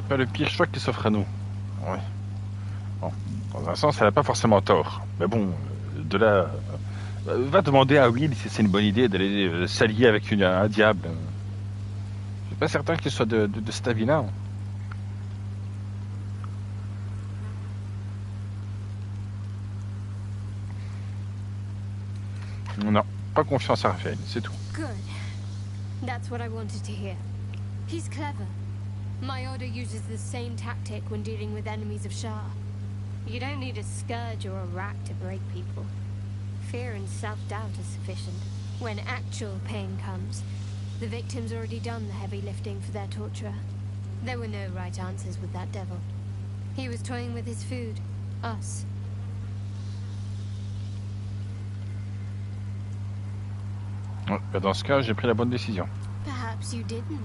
Pas le pire choix qui s'offre à nous. Ouais. Bon, dans un sens, elle n'a pas forcément tort. Mais bon, de là... va demander à Will si c'est une bonne idée d'aller s'allier avec un diable. Je suis pas certain qu'il soit de cet avis-là. Non, pas confiance à Raphaël, c'est tout. Good. That's what I wanted to hear. He's clever. My order uses the same tactic when dealing with enemies of Shah. You don't need a scourge or a rack to break people. Fear and self-doubt is sufficient. When actual pain comes, the victim's already done the heavy lifting for their torturer. There were no right answers with that devil. He was toying with his food. Us. Dans ce cas, j'ai pris la bonne décision. Perhaps you didn't.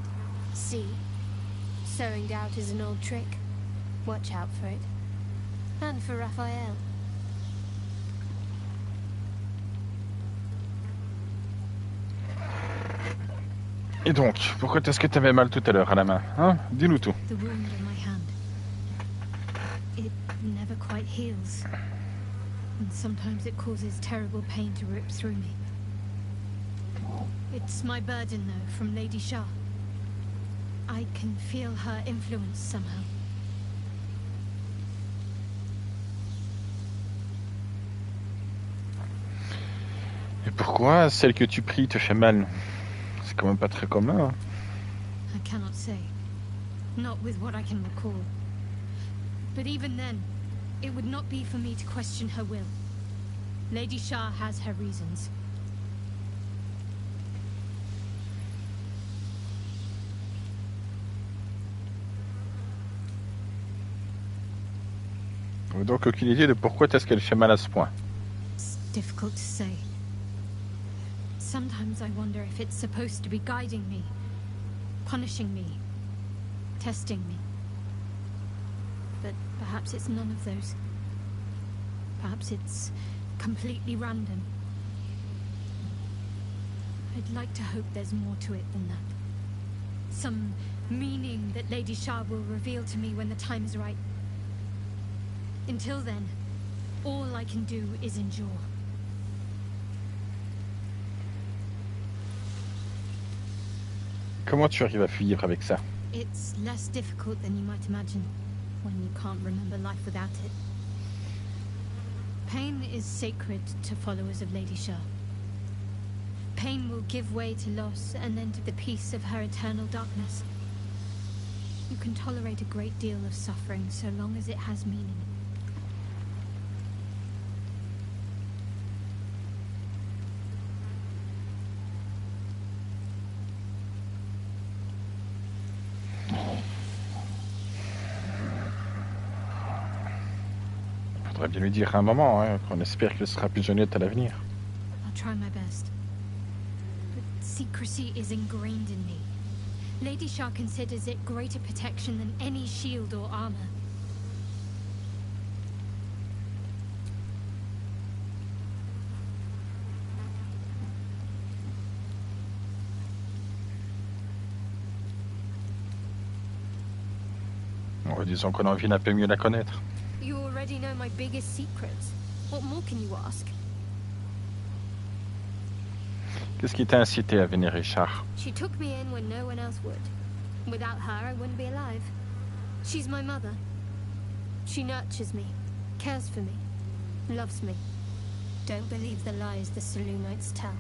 See? Sowing doubt is an old trick. Watch out for it. And for Raphael. Et donc, pourquoi est-ce que tu avais mal tout à l'heure à la main, hein? Dis-nous tout. The wound on my hand. It never quite heals. And sometimes it causes terrible pain to rip through me. It's my burden, though, from Lady Shah. I can feel her influence somehow. Et pourquoi celle que tu pries te fait mal? C'est quand même pas très commun. Hein? I cannot say. Not with what I can recall. But even then, it would not be for me to question her will. Lady Shah has her reasons. Donc aucune idée de pourquoi est-ce qu'elle fait mal à ce point. It's difficult to say. Sometimes I wonder if it's supposed to be guiding me, punishing me, testing me. But perhaps it's none of those. Perhaps it's completely random. I'd like to hope there's more to it than that. Some meaning that Lady Shah will reveal to me when the time is right. Until then, all I can do is endure. Comment tu arrives à vivre avec ça? It's less difficult than you might imagine when you can't remember life without it. Pain is sacred to followers of Lady Shah. Pain will give way to loss and then to the peace of her eternal darkness. You can tolerate a great deal of suffering so long as it has meaning. Faudrait bien lui dire à un moment, hein, qu'on espère qu'il sera plus honnête à l'avenir. I'll try my best. But secrecy is ingrained in me. Lady Shah considers it greater protection than any shield or armor. Bon, disons qu'on a envie d'un peu mieux la connaître. You already know my biggest secrets. What more can you ask? Qu'est-ce qui t'a incité à vénérer Char? She took me in when no one else would. Without her, I wouldn't be alive. She's my mother. She nurtures me, cares for me, loves me. Don't believe the lies the Selûnites tell.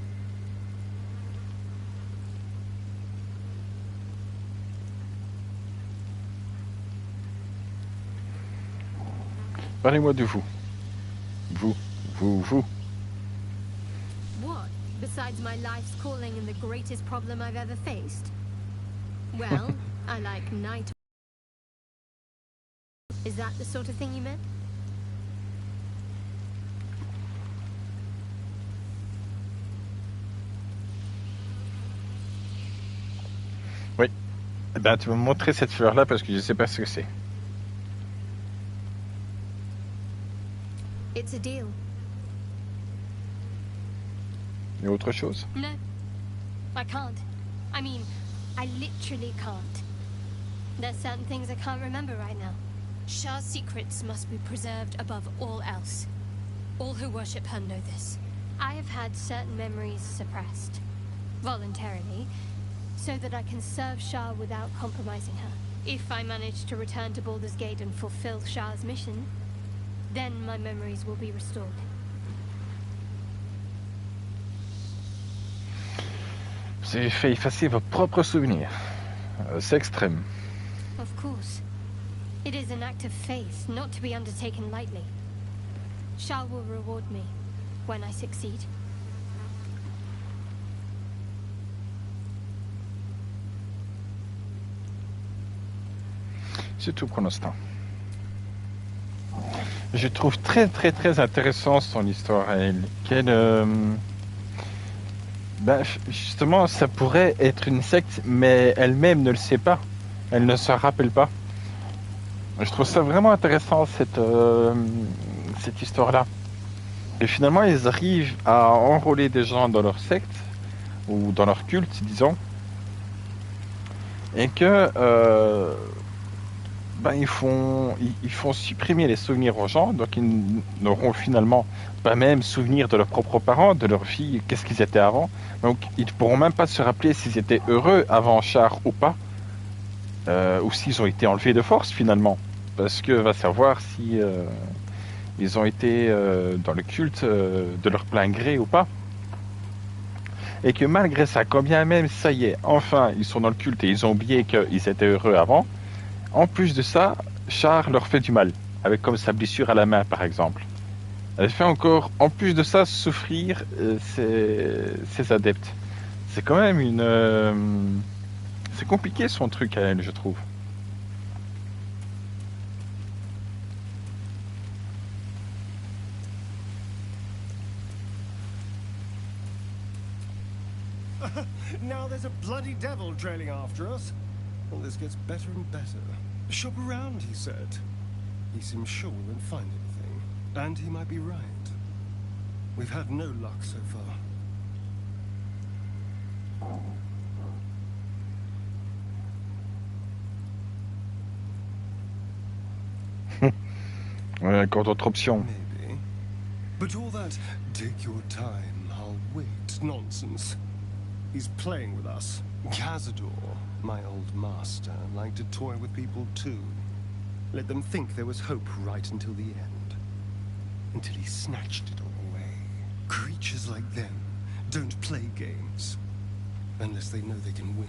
Parlez-moi de vous. Vous. What, besides my life's calling and the greatest problem I've ever faced? Well, I like night. Is that the sort of thing you meant? Oui. Eh ben, tu vas me montrer cette fleur-là parce que je sais pas ce que c'est. It's a deal. Et autre chose? No, I can't. I mean, I literally can't. There's certain things I can't remember right now. Shah's secrets must be preserved above all else. All who worship her know this. I have had certain memories suppressed, voluntarily, so that I can serve Shah without compromising her. If I manage to return to Baldur's Gate and fulfill Shah's mission, then my memories will be restored. Vous avez fait effacer vos propres souvenirs. C'est extrême. Of course. It is an act of faith, not to be undertaken lightly. Shah will reward me when I succeed. C'est tout pour l'instant. Je trouve très très très intéressant son histoire à elle. Justement, ça pourrait être une secte, mais elle-même ne le sait pas. Elle ne se rappelle pas. Je trouve ça vraiment intéressant, cette histoire-là. Et finalement, ils arrivent à enrôler des gens dans leur secte, ou dans leur culte, disons, et que ils font supprimer les souvenirs aux gens, donc ils n'auront finalement pas même souvenir de leurs propres parents, de leur vie, qu'est-ce qu'ils étaient avant. Donc ils ne pourront même pas se rappeler s'ils étaient heureux avant Char ou pas, ou s'ils ont été enlevés de force finalement, parce que va savoir si ils ont été dans le culte de leur plein gré ou pas. Et que malgré ça, quand bien même ça y est, enfin ils sont dans le culte et ils ont oublié qu'ils étaient heureux avant, en plus de ça, Char leur fait du mal, avec comme sa blessure à la main par exemple. Elle fait encore, en plus de ça, souffrir ses adeptes. C'est quand même c'est compliqué son truc à elle, je trouve. Now there's a bloody devil trailing after us. Well, this gets better and better. Shop around, he said. He seems sure we won't find anything. And he might be right. We've had no luck so far. Ouais, encore d'autres options. Maybe. But all that, take your time, I'll wait nonsense. He's playing with us. Cazador, my old master, liked to toy with people too. Let them think there was hope right until the end. Until he snatched it all away. Creatures like them don't play games. Unless they know they can win.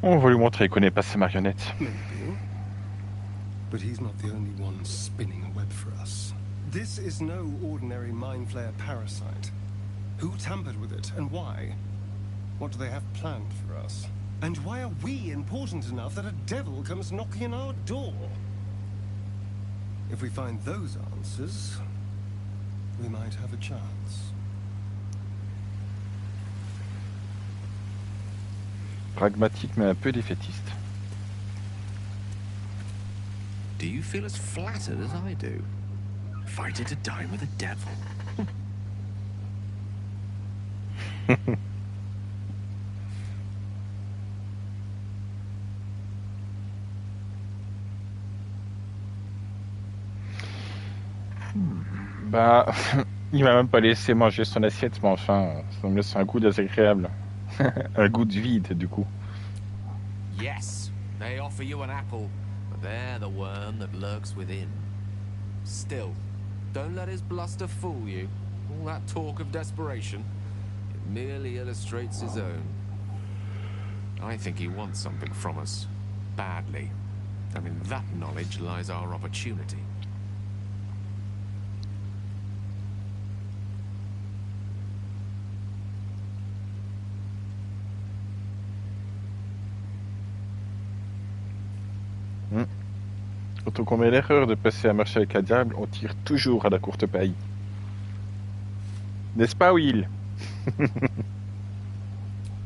On va lui montrer qu'il connaît pas ses marionnettes. Maybe. But he's not the only one spinning a web for us. This is no ordinary mind flayer parasite. Who tampered with it, and why? What do they have planned for us? And why are we important enough that a devil comes knocking on our door? If we find those answers, we might have a chance. Pragmatique mais un peu défaitiste. Do you feel as flattered as I do? Fighting to die with a devil. Il m'a même pas laissé manger son assiette, mais enfin, ça me laisse un goût désagréable. Un goût de vide, du coup. Yes, they offer you an apple, but they're the worm that lurks within. Still, don't let his bluster fool you. All that talk of desperation, it merely illustrates his own. I think he wants something from us, badly. And in that knowledge lies our opportunity. Quand on commet l'erreur de passer à marcher avec un diable, on tire toujours à la courte paille. N'est-ce pas, Will?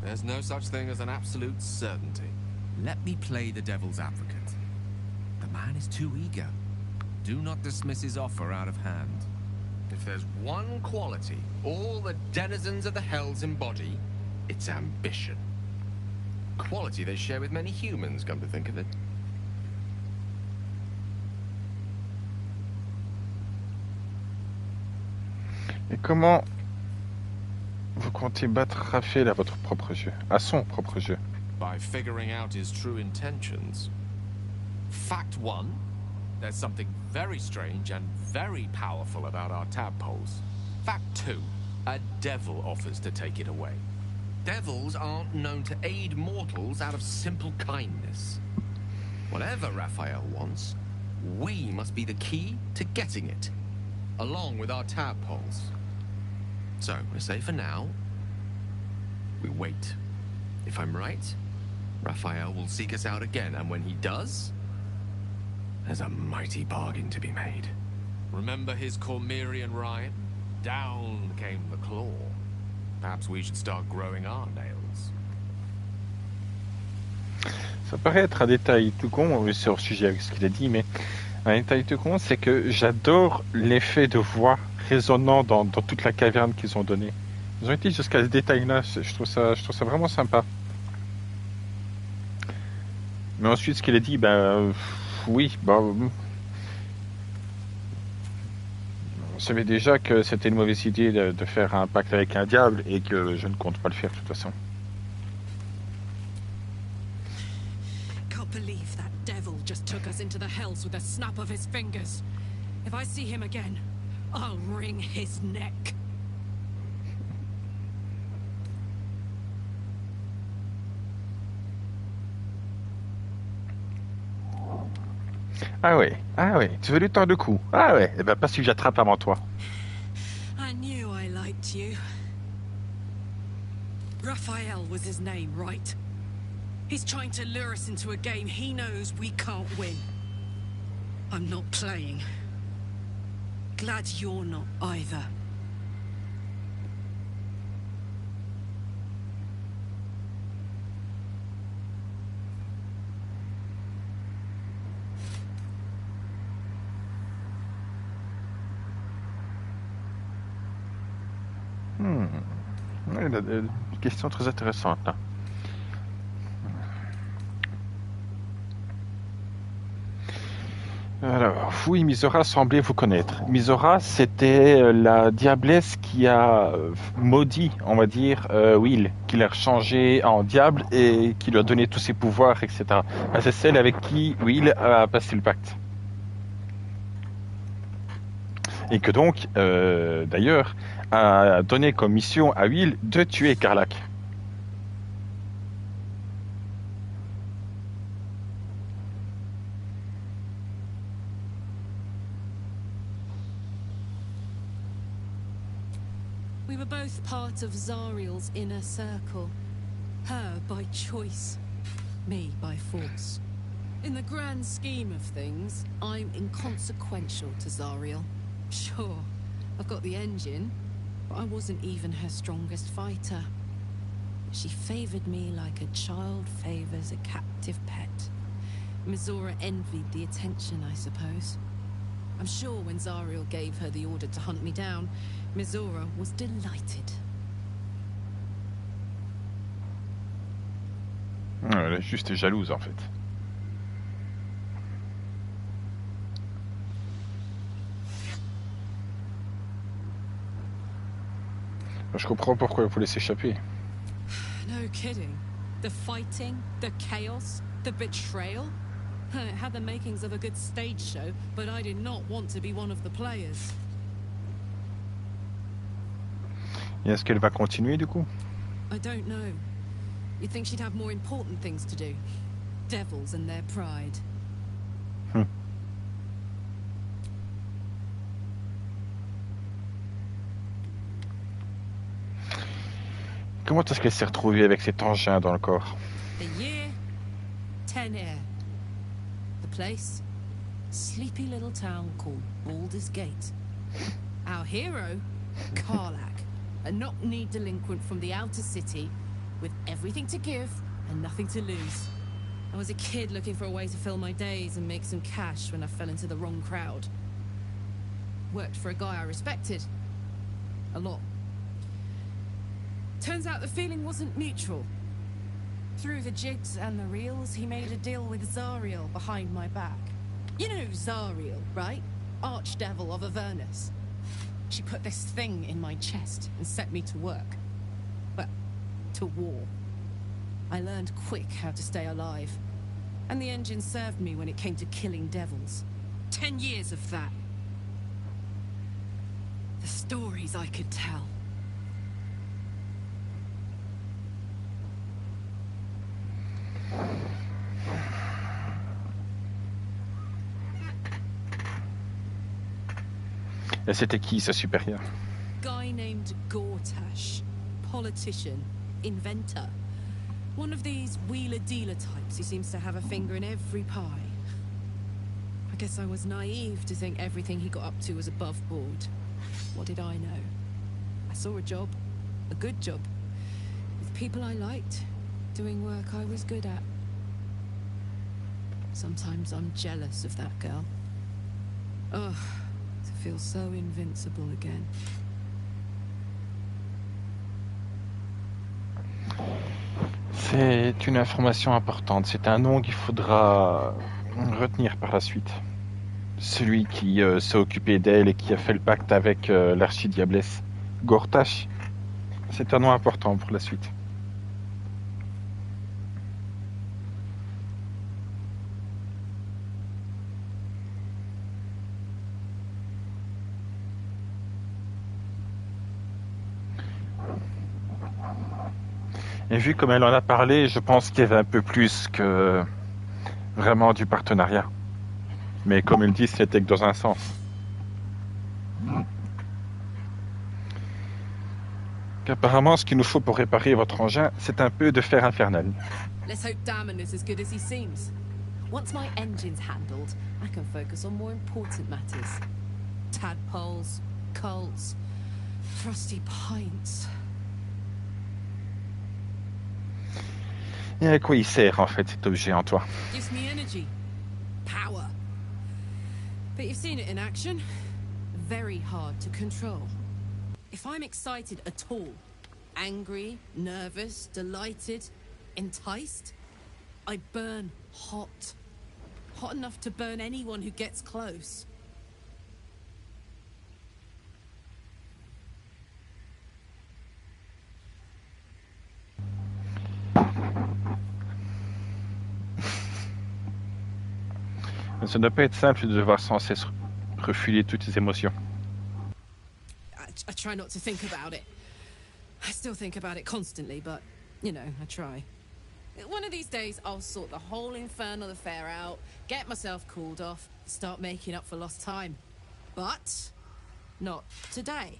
There's no such thing as an absolute certainty. Let me play the devil's advocate. The man is too eager. do not dismiss his offer out of hand. If there's one quality all the denizens of the Hells embody, it's ambition. Quality they share with many humans, come to think of it. Et comment vous comptez battre Raphaël à votre propre jeu, à son propre jeu? By figuring out his true intentions. Fact 1, there's something very strange and very powerful about our tadpoles. Fact 2, a devil offers to take it away. Devils aren't known to aid mortals out of simple kindness. Whatever Raphael wants, we must be the key to getting it, along with our tadpoles. So, we say for now, we wait. If I'm right, Raphael will seek us out again, and when he does, there's a mighty bargain to be made. Remember his Cormyrean rhyme? Down came the claw. Perhaps we should start growing our nails. Ça paraît être un détail tout con, c'est hors sujet avec ce qu'il a dit, mais un détail tout con, c'est que j'adore l'effet de voix résonnant dans toute la caverne qu'ils ont donné. Ils ont été jusqu'à ce détail-là, je trouve ça vraiment sympa. Mais ensuite, ce qu'il a dit, oui, on savait déjà que c'était une mauvaise idée de faire un pacte avec un diable et que je ne compte pas le faire de toute façon. Can't believe that devil just took us into the Hells with a snap of his fingers. If I see him again, I'll wring his neck. Ah ouais, tu veux lui tordre le cou. Ah ouais, et pas si j'attrape avant toi. I knew I liked you. Raphael was his name, right? He's trying to lure us into a game he knows we can't win. I'm not playing. Glad you're not either. Il a des questions très intéressantes là. Alors, oui, Misora semblait vous connaître. Misora, c'était la diablesse qui a maudit, on va dire, Will, qui l'a changé en diable et qui lui a donné tous ses pouvoirs, etc. C'est celle avec qui Will a passé le pacte. Et que donc, d'ailleurs, a donné comme mission à Will de tuer Karlach. We were both part of Zariel's inner circle. Her by choice, me by force. In the grand scheme of things, I'm inconsequential to Zariel. Sure, I've got the engine, but I wasn't even her strongest fighter. She favored me like a child favors a captive pet. Misora envied the attention, I suppose. I'm sure when Zariel gave her the order to hunt me down, Misora was delighted. Elle est juste jalouse en fait. Je comprends pourquoi elle voulait s'échapper. No kidding. The fighting, the chaos, the betrayal. It had the makings of a good stage show, but I did not want to be one of the players. Et est-ce qu'elle va continuer du coup? I don't know. You'd think she'd have more important things to do. Devils and their pride. Comment est-ce qu'elle s'est retrouvée avec cet engin dans le corps? The year, 10 air. The place, sleepy little town called Baldur's Gate. Our hero, Karlach, a knock-kneed delinquent from the outer city, with everything to give and nothing to lose. I was a kid looking for a way to fill my days and make some cash when I fell into the wrong crowd. Worked for a guy I respected. A lot. Turns out the feeling wasn't mutual. Through the jigs and the reels, he made a deal with Zariel behind my back. You know Zariel, right? Archdevil of Avernus. She put this thing in my chest and set me to work. Well, to war. I learned quick how to stay alive. And the engine served me when it came to killing devils. 10 years of that. The stories I could tell. Et c'était qui, sa supérieure? Guy named Gortash. Politician. Inventor. One of these wheeler-dealer types who seems to have a finger in every pie. I guess I was naive to think everything he got up to was above board. What did I know? I saw a job. A good job. With people I liked. Doing work I was good at. Sometimes I'm jealous of that girl. Ugh. To feel so invincible again. C'est une information importante. C'est un nom qu'il faudra retenir par la suite. Celui qui s'est occupé d'elle et qui a fait le pacte avec l'archidiablesse Gortash. C'est un nom important pour la suite. Et vu comme elle en a parlé, je pense qu'il y avait un peu plus que vraiment du partenariat. Mais comme elle dit, c'était que dans un sens. Qu'apparemment, ce qu'il nous faut pour réparer votre engin, c'est un peu de fer infernal. Let's hope Damon is as good as he seems. Once my engine's handled, I can focus on more important matters. Tadpoles, cults, frosty pints. Et à quoi il sert en fait cet objet en toi? Gives me energy. Power. But you've seen it in action. Very hard to control. If I'm excited at all, angry, nervous, delighted, enticed, I burn hot. Hot enough to burn anyone who gets close. Ça ne doit pas être simple de devoir sans cesse refiler toutes ces émotions. I try not to think about it. I still think about it constantly, but, you know, I try. One of these days, I'll sort the whole infernal affair out, get myself cooled off, start making up for lost time. But, not today.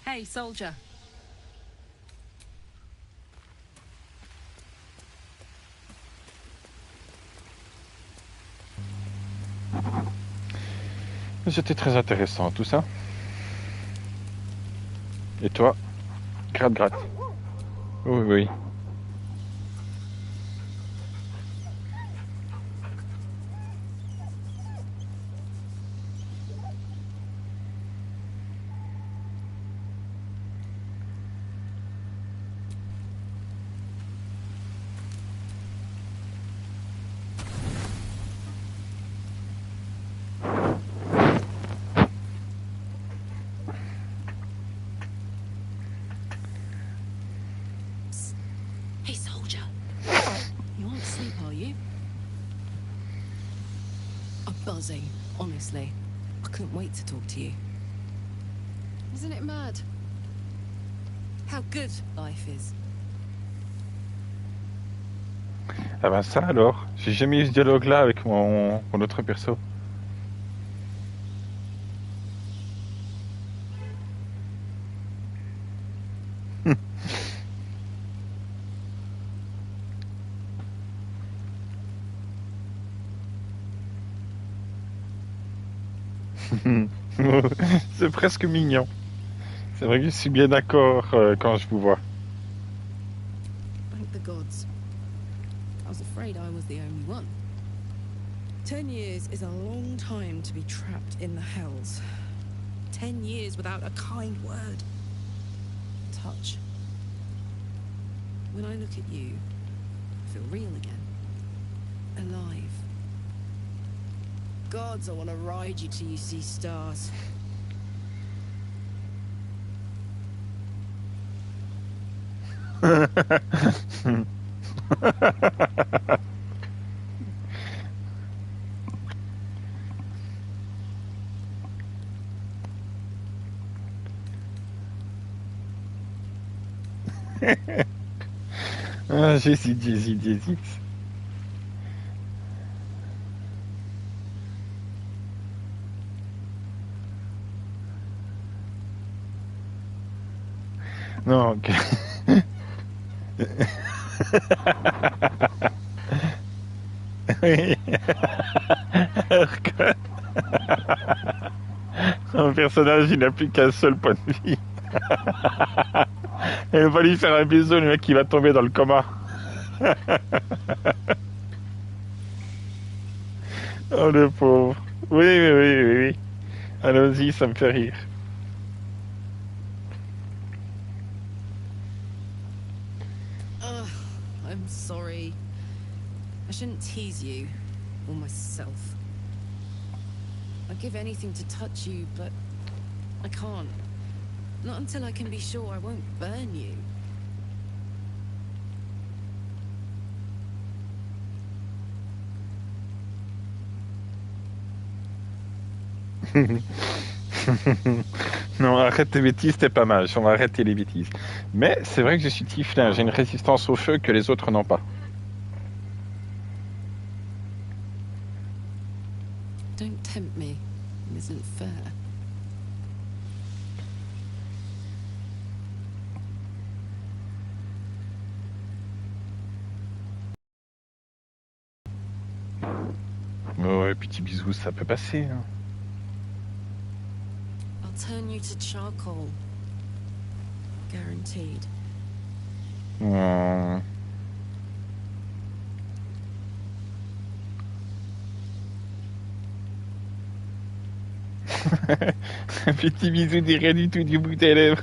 Hey, soldier. C'était très intéressant tout ça. Et toi? Gratte, gratte. Oui, oui. Hey, soldier. You aren't asleep, are you? I'm buzzing, honestly. I couldn't wait to talk to you. Isn't it mad? How good life is. Ah ben ça alors, j'ai jamais eu ce dialogue-là avec mon autre perso. C'est presque mignon. C'est vrai que je suis bien d'accord quand je vous vois. Thank the gods. I was afraid I was the only one. 10 years is a long time to be trapped in the hells. 10 years without a kind word. Touch. When I look at you, I feel real again. Alive. Gods, I want to ride you till you see stars. Ah, j'hésite. Non, ok. Oui. Alors que un personnage, il n'a plus qu'un seul point de vie. Il va lui faire un bisou, le mec, il va tomber dans le coma. Oh, le pauvre. Oui. Allons-y, ça me fait rire. I'm sorry. I shouldn't tease you, or myself. I'd give anything to touch you, but I can't. Not until I can be sure I won't burn you. Non, arrête tes bêtises, t'es pas mal. On va arrêter les bêtises. Mais c'est vrai que je suis tieflin. J'ai une résistance au feu que les autres n'ont pas. Don't tempt me. It isn't fair. Ouais, petit bisou, ça peut passer. Hein. I'll turn you to charcoal. Guaranteed. Oh. Un petit bisou dit rien du tout du bout des lèvres.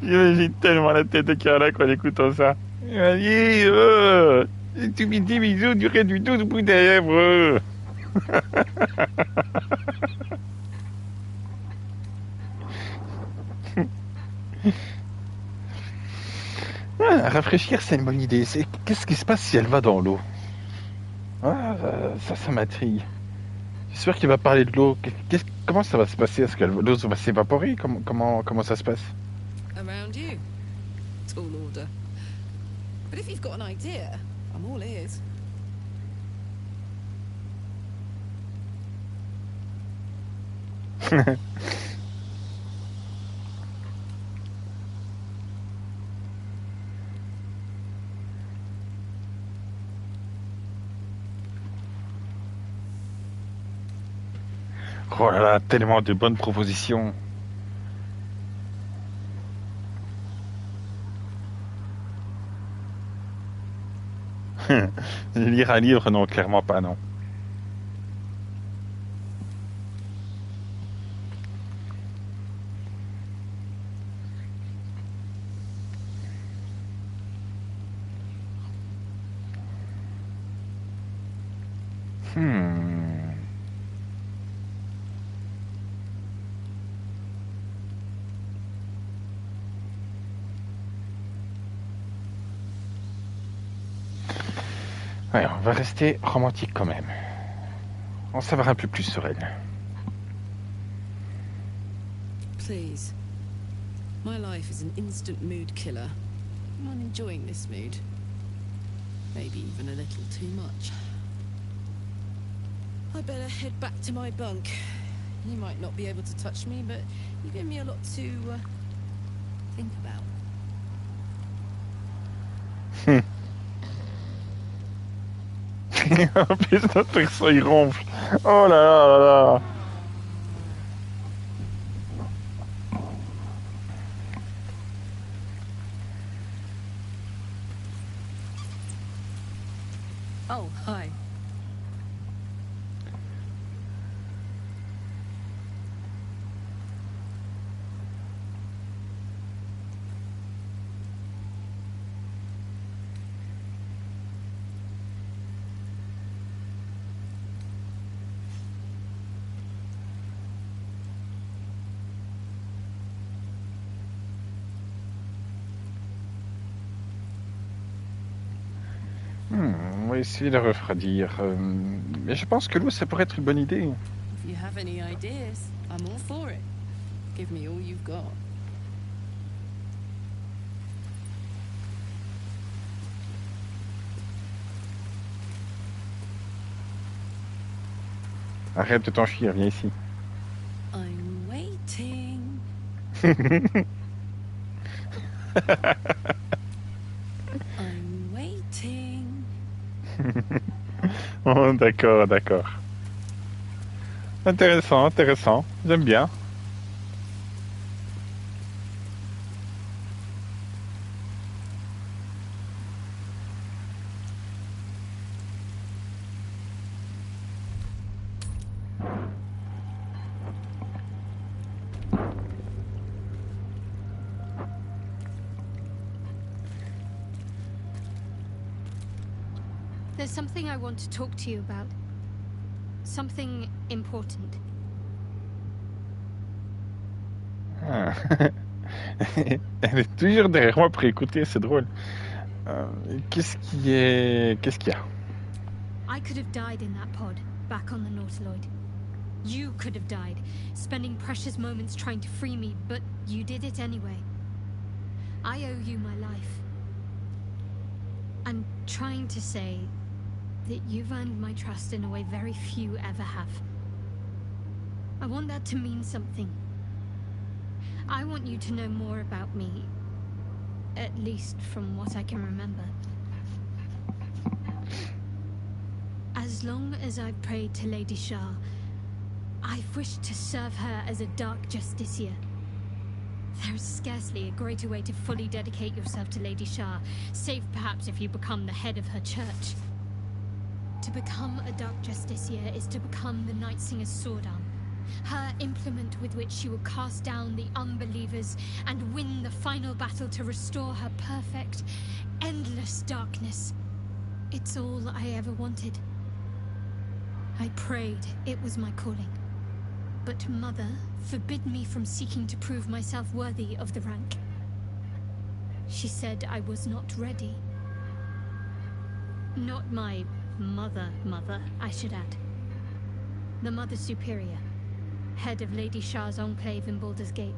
J'imagine tellement la tête de Carla en écoutant ça. Il m'a dit, un petit bisou du rien du tout du bout des lèvres. Ah, rafraîchir, c'est une bonne idée. Qu'est-ce qui se passe si elle va dans l'eau? Ah, ça m'intrigue. J'espère qu'il va parler de l'eau. Comment ça va se passer? Est-ce que l'eau va s'évaporer? Comment ça se passe? Around you. Tall order. But if you've got an idea, I'm all ears. Oh là là, tellement de bonnes propositions. Lire un livre, non, clairement pas, non. Hmm. Ouais, on va rester romantique quand même. En savoir un peu plus sur elle. Please. My life is an instant mood killer. I'm enjoying this mood. Maybe even a little too much. I better head back to my bunk. You might not be able to touch me, but you give me a lot to think about. En plus, notre perso il ronfle. Oh là là là là. Oh, hi. On va essayer de refroidir. Mais je pense que l'eau, ça pourrait être une bonne idée. If you have any ideas, I'm all for it. Give me all you've got. Arrête de t'enfuir, viens ici. I'm waiting. I'm waiting. Oh, d'accord, d'accord. Intéressant, intéressant. J'aime bien. There's something I want to talk to you about. Something important. Ah. Elle est toujours derrière moi pour écouter, c'est drôle. Qu'est-ce qu'il y a? I could have died in that pod, back on the Nautiloid. You could have died, spending precious moments trying to free me, but you did it anyway. I owe you my life. I'm trying to say that you've earned my trust in a way very few ever have. I want that to mean something. I want you to know more about me, at least from what I can remember. As long as I've prayed to Lady Shah, I've wished to serve her as a dark justiciar. There's scarcely a greater way to fully dedicate yourself to Lady Shah, save perhaps if you become the head of her church. To become a dark justiciar is to become the Night Singer's sword arm, her implement with which she will cast down the unbelievers and win the final battle to restore her perfect, endless darkness. It's all I ever wanted. I prayed it was my calling. But Mother forbid me from seeking to prove myself worthy of the rank. She said I was not ready. Not my mother, I should add. The Mother Superior, head of Lady Shah's enclave in Baldur's Gate.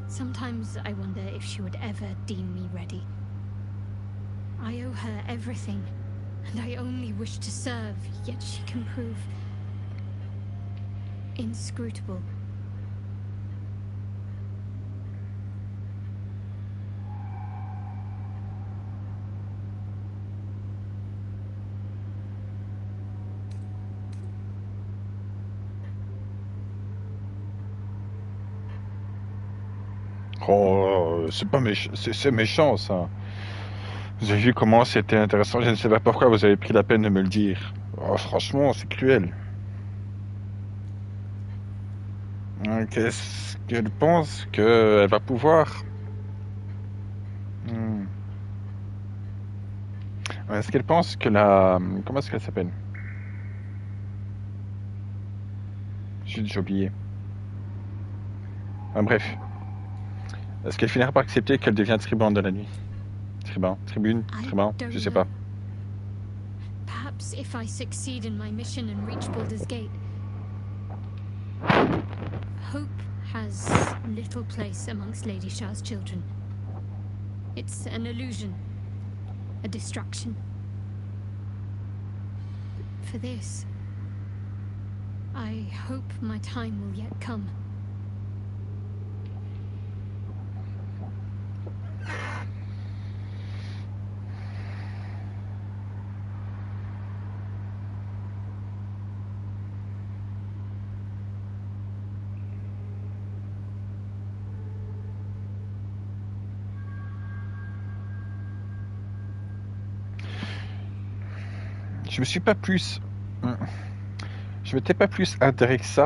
Sometimes I wonder if she would ever deem me ready. I owe her everything, and I only wish to serve, yet she can prove inscrutable. Oh, c'est pas méchant, c'est méchant ça. Vous avez vu comment c'était intéressant. Je ne sais pas pourquoi vous avez pris la peine de me le dire. Oh, franchement, c'est cruel. Qu'est-ce qu'elle pense qu'elle va pouvoir Est-ce qu'elle pense que la... Comment est-ce qu'elle s'appelle? J'ai oublié. Bref. Est-ce qu'elle finira par accepter qu'elle devient tribune de la nuit? Tribune, je sais pas. Perhaps if I succeed in my mission and reach Baldur's Gate. Hope has little place amongst Lady Shah's children. It's an illusion, a distraction. For this, I hope my time will yet come. je me suis pas plus... Je m'étais pas plus intéressé...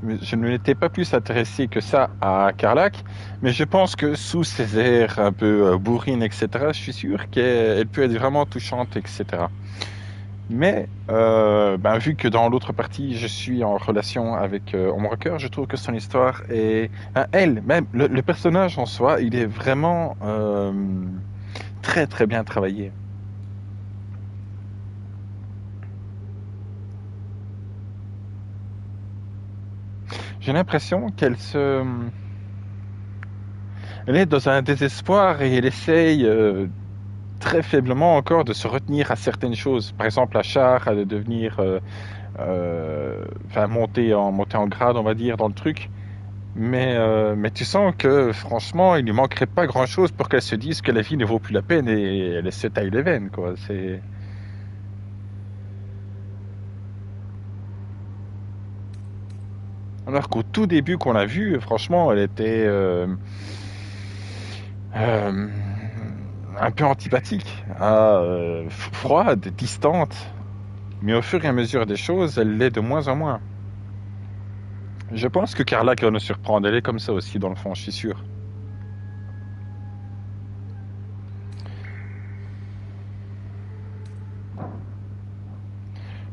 Je ne m'étais pas plus intéressé que ça à Carlac, mais je pense que sous ses airs un peu bourrines, etc., je suis sûr qu'elle peut être vraiment touchante, etc. Mais vu que dans l'autre partie, je suis en relation avec Homeworker, je trouve que son histoire est... elle, même, le personnage en soi, il est vraiment très très bien travaillé. J'ai l'impression elle est dans un désespoir et elle essaye très faiblement encore de se retenir à certaines choses. Par exemple, à Char, à devenir, monter en grade, on va dire, dans le truc. Mais tu sens que, franchement, il lui manquerait pas grand-chose pour qu'elle se dise que la vie ne vaut plus la peine et elle se taille les veines, quoi. C'est... Alors qu'au tout début qu'on l'a vue, franchement, elle était euh, un peu antipathique, froide, distante. Mais au fur et à mesure des choses, elle l'est de moins en moins. Je pense que Carla qui va nous surprendre, elle est comme ça aussi dans le fond, je suis sûr.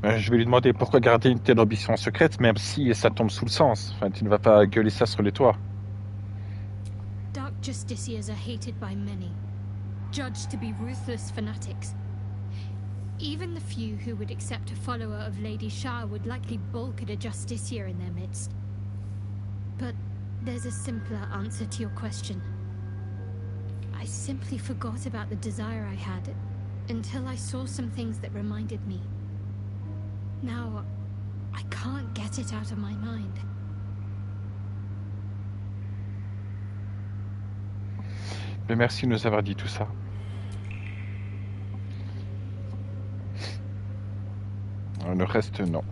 Je vais lui demander pourquoi garder une telle ambition secrète, même si ça tombe sous le sens. Enfin, tu ne vas pas gueuler ça sur les toits. Dark Justiciars are hated by many, judged to be ruthless fanatics. Even the few who would accept a follower of Lady Shah would likely balk at a Justiciar in their midst. But there's a simpler answer to your question. I simply forgot about the desire I had until I saw some things that reminded me. Now, I can't get it out of my mind. Mais merci de nous avoir dit tout ça. Le reste, non.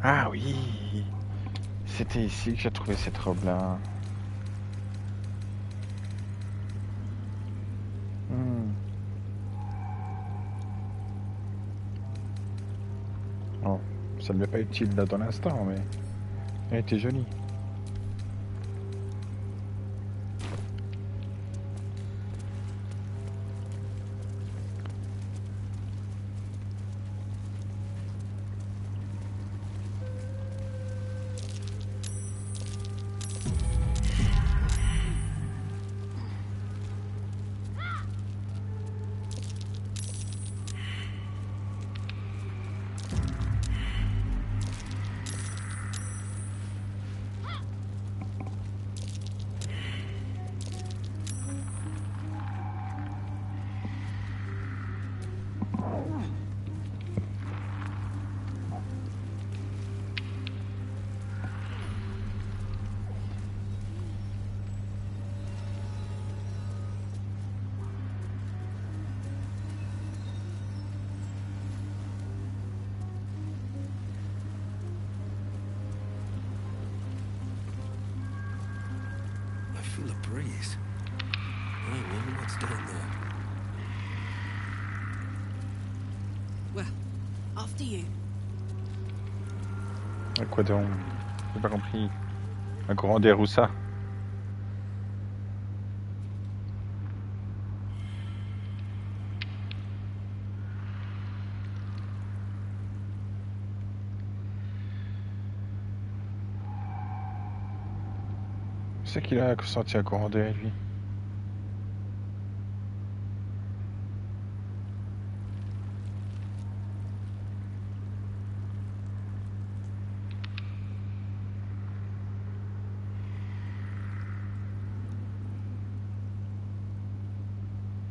Ah oui, c'était ici que j'ai trouvé cette robe-là. Oh, ça ne m'est pas utile là dans l'instant, mais elle était jolie. Feel a breeze. I wonder what's down there. Well, after you. À quoi donc? J'ai pas compris. Un courant d'air ou ça? C'est qu'il a senti un courant d'air, lui.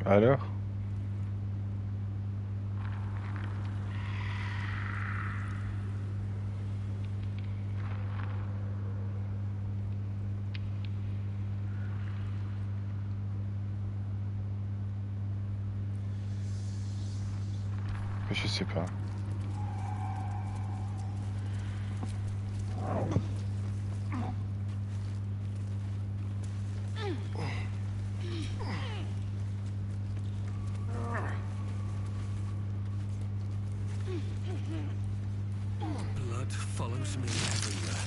Alors? Je sais pas. Blood follows me everywhere.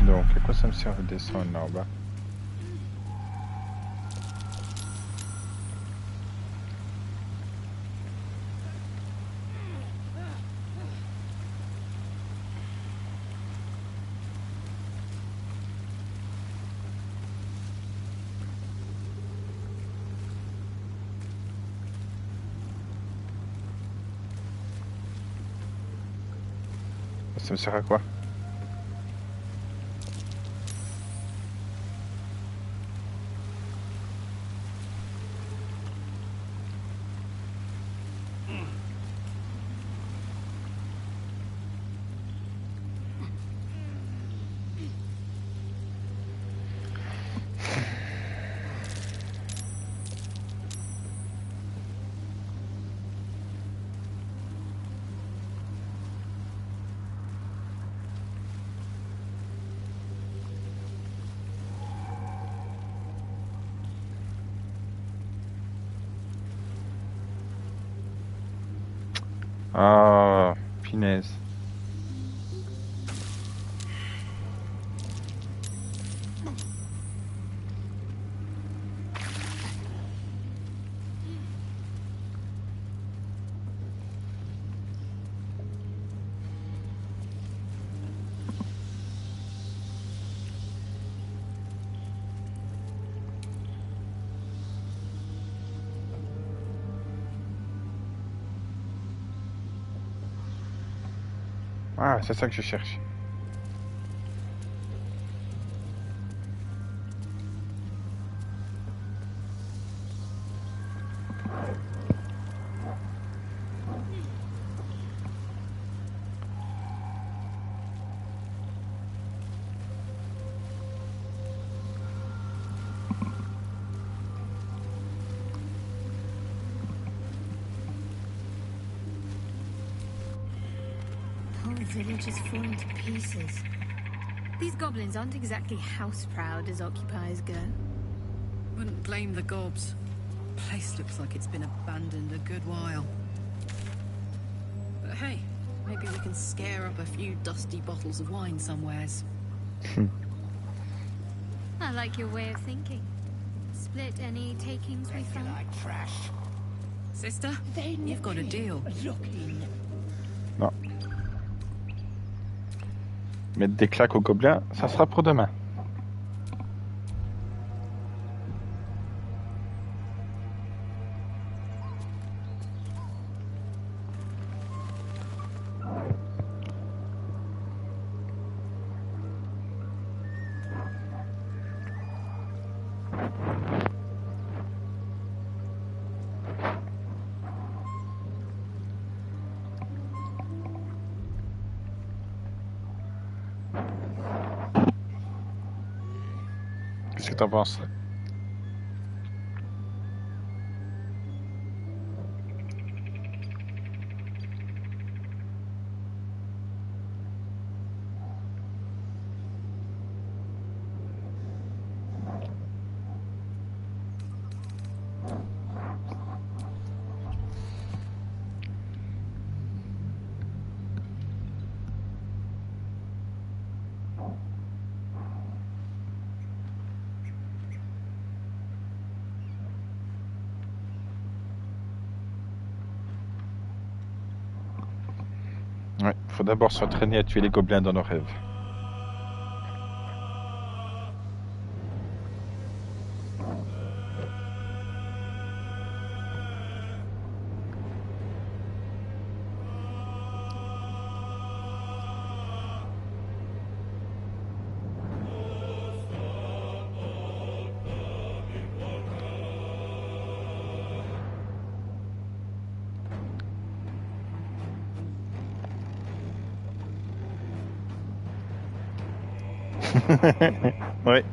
Donc, à quoi ça me sert de descendre là en bas? Ça me sert à quoi? Ah, punaise. Ah, c'est ça que je cherche. Whole village is falling to pieces. These goblins aren't exactly house-proud as occupiers go. Wouldn't blame the gobs. Place looks like it's been abandoned a good while. But hey, maybe we can scare up a few dusty bottles of wine somewheres. I like your way of thinking. Split any takings we found? Sister, you've got a deal. Non. Mettre des claques aux gobelins, ça sera pour demain. Qu'est-ce que t'en penses? Ouais, faut d'abord s'entraîner à tuer les gobelins dans nos rêves. Ouais.